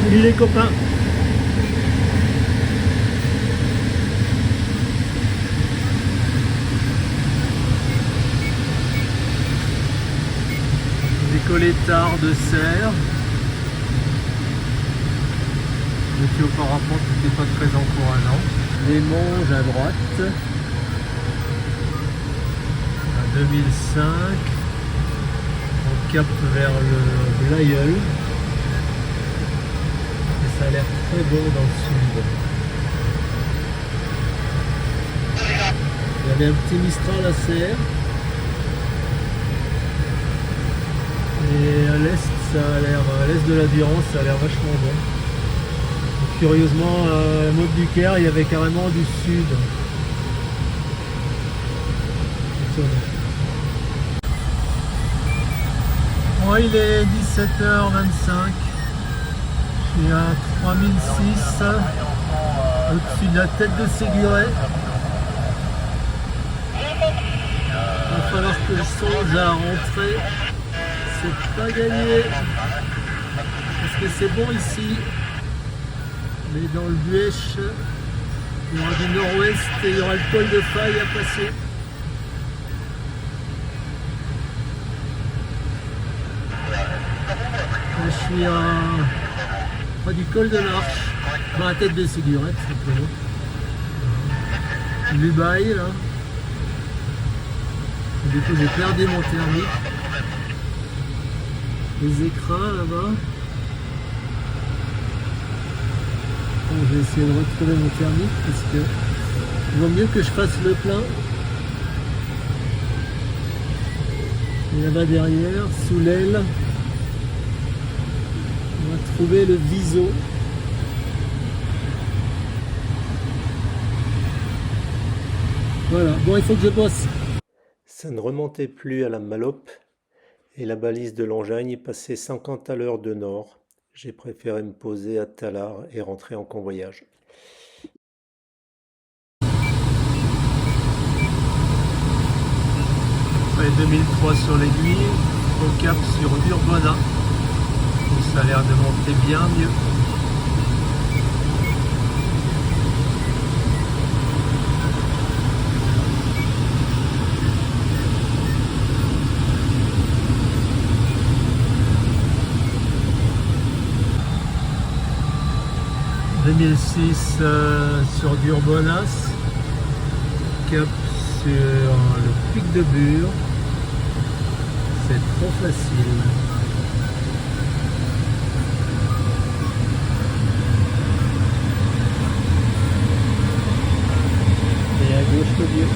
Salut les copains. Décollé tard de Serre. Météo par rapport n'était pas très encourageant. Les Monges à droite. À 2005. On capte vers le Blayeul. Et ça a l'air très beau dans le sud. Il y avait un petit Mistral à Serre. Et à l'est, ça a l'air, à l'est de la Durance, ça a l'air vachement bon. Et curieusement, à Motte du Caire, il y avait carrément du sud. Étonnant. Bon, il est 17h25. Je suis à 3006, au-dessus de la tête de Séguret. Il va falloir que je songe à rentrer. C'est pas gagné parce que c'est bon ici, mais dans le Buèche il y aura du nord-ouest et il y aura le col de Faille à passer. Là, je suis près du col de l'Arche, dans la tête de Séguret simplement. Lubaille là. Et du coup j'ai perdu mon thermique. Les écrans là-bas. Bon, je vais essayer de retrouver mon thermique parce que il vaut mieux que je fasse le plein. Et là-bas derrière, sous l'aile, on va trouver le Viso. Voilà, bon, il faut que je bosse. Ça ne remontait plus à la Malope. Et la balise de Longagne passait 50 à l'heure de nord. J'ai préféré me poser à Tallard et rentrer en convoyage. Après 2003 sur l'aiguille, au cap sur Urbona. Ça a l'air de monter bien mieux. En 2006 sur Durbonas, cap sur le pic de Bure, c'est trop facile. Et à gauche le Dieu.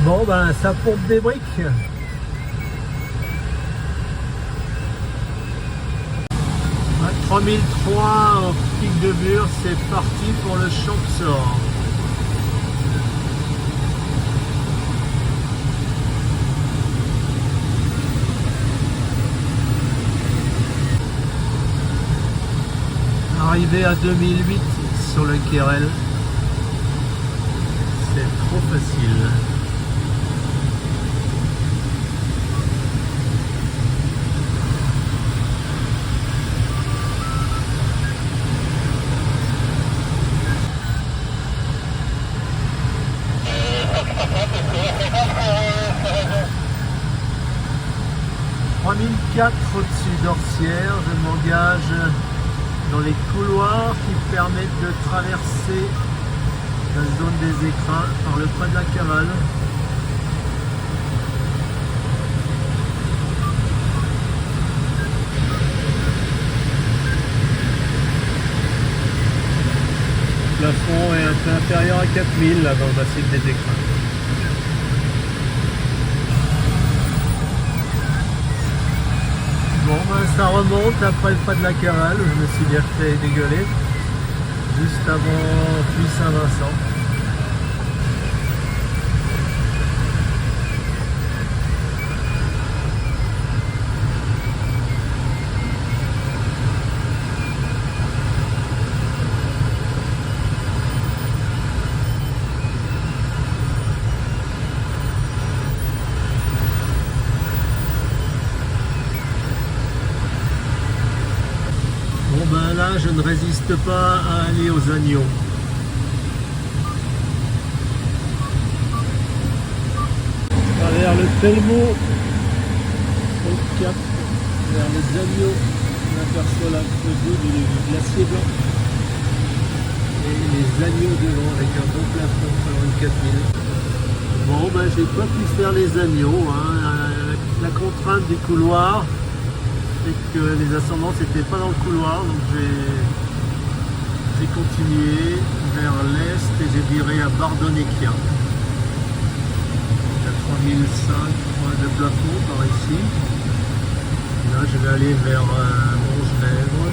Bon ben ça pompe des briques. À 3003 au pic de Bure, c'est parti pour le Champsor. Arrivé à 2008 sur le Quérel, c'est trop facile. 3004 au-dessus d'Orsières, je m'engage dans les couloirs qui permettent de traverser la zone des écrins par le pas de la cavale. Le plafond est un peu inférieur à 4000 là dans le massif des écrins. Bon ben ça remonte après le pas de la cavale où je me suis bien fait dégueuler juste avant Puy Saint-Vincent. Bon ben là je ne résiste pas à aller aux agneaux. À travers le Telmo, au cap, vers les agneaux, on aperçoit la crevée du glacier blanc. Et les agneaux devant avec un bon plafond sur 4000. Bon ben j'ai pas pu faire les agneaux, hein. La contrainte du couloir et que les ascendances n'étaient pas dans le couloir, donc j'ai continué vers l'est et j'ai viré à Bardonecchia. À 3005 de plafond par ici. Là je vais aller vers Montgenèvre.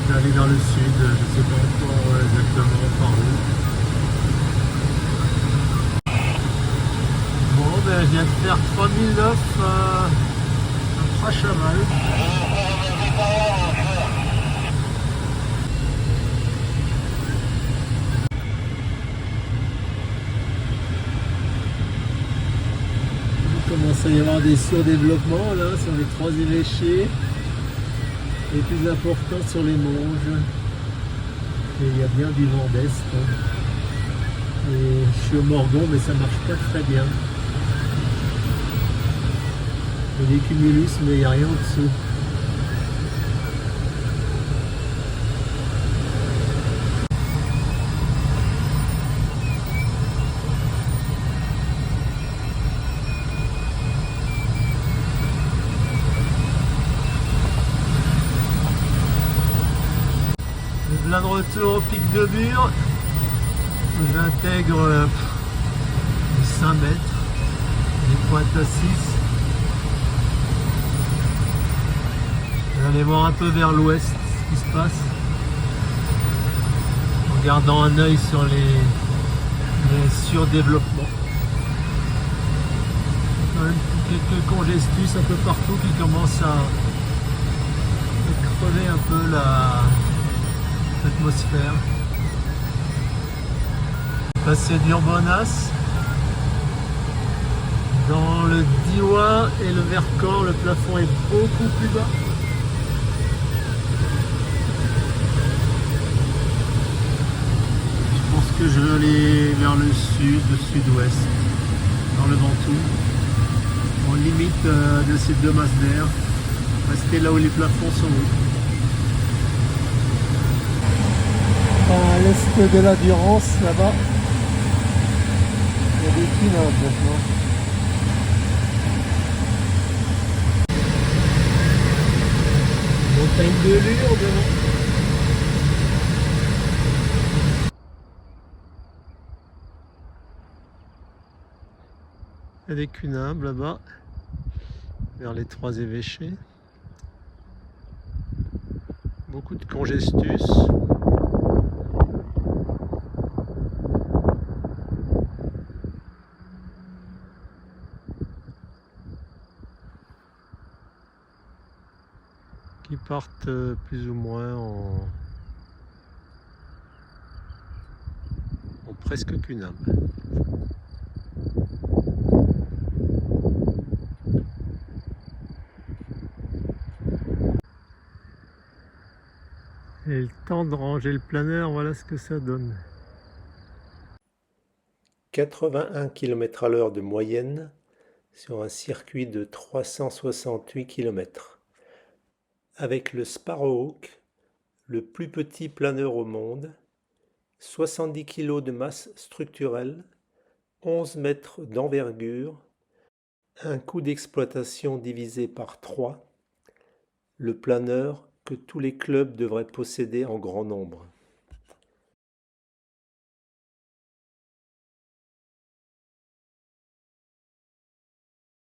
Je vais aller dans le sud, je ne sais pas encore exactement par où. Bon ben je viens de faire 3009 à Prachaval. Il commence à y avoir des surdéveloppements là sur les trois évêchés. Et plus important sur les Monges. Et il y a bien du vent d'est. Hein. Et je suis au Morgon mais ça marche pas très bien. Il y a des cumulus mais il n'y a rien en dessous. Là de retour au pic de Bure, j'intègre 5 mètres, des pointes à 6. Je vais aller voir un peu vers l'ouest ce qui se passe, en gardant un œil sur les surdéveloppements. Quand même quelques congestus un peu partout qui commencent à crever un peu l'atmosphère. Passer d'Urbonas. Dans le Diois et le Vercors, le plafond est beaucoup plus bas. Je pense que je vais aller vers le sud, le sud-ouest, dans le Ventoux, en limite de ces deux masses d'air. Rester là où les plafonds sont hauts. À l'est de la Durance, là-bas, il y a des pinards maintenant. Montagne de Lourdes. Il y a des cunables là-bas, vers les trois évêchés. Beaucoup de congestus. Qui partent plus ou moins en presque cunable. Et le temps de ranger le planeur, voilà ce que ça donne. 81 km/h de moyenne sur un circuit de 368 km. Avec le Sparrowhawk, le plus petit planeur au monde, 70 kg de masse structurelle, 11 mètres d'envergure, un coût d'exploitation divisé par 3, le planeur que tous les clubs devraient posséder en grand nombre.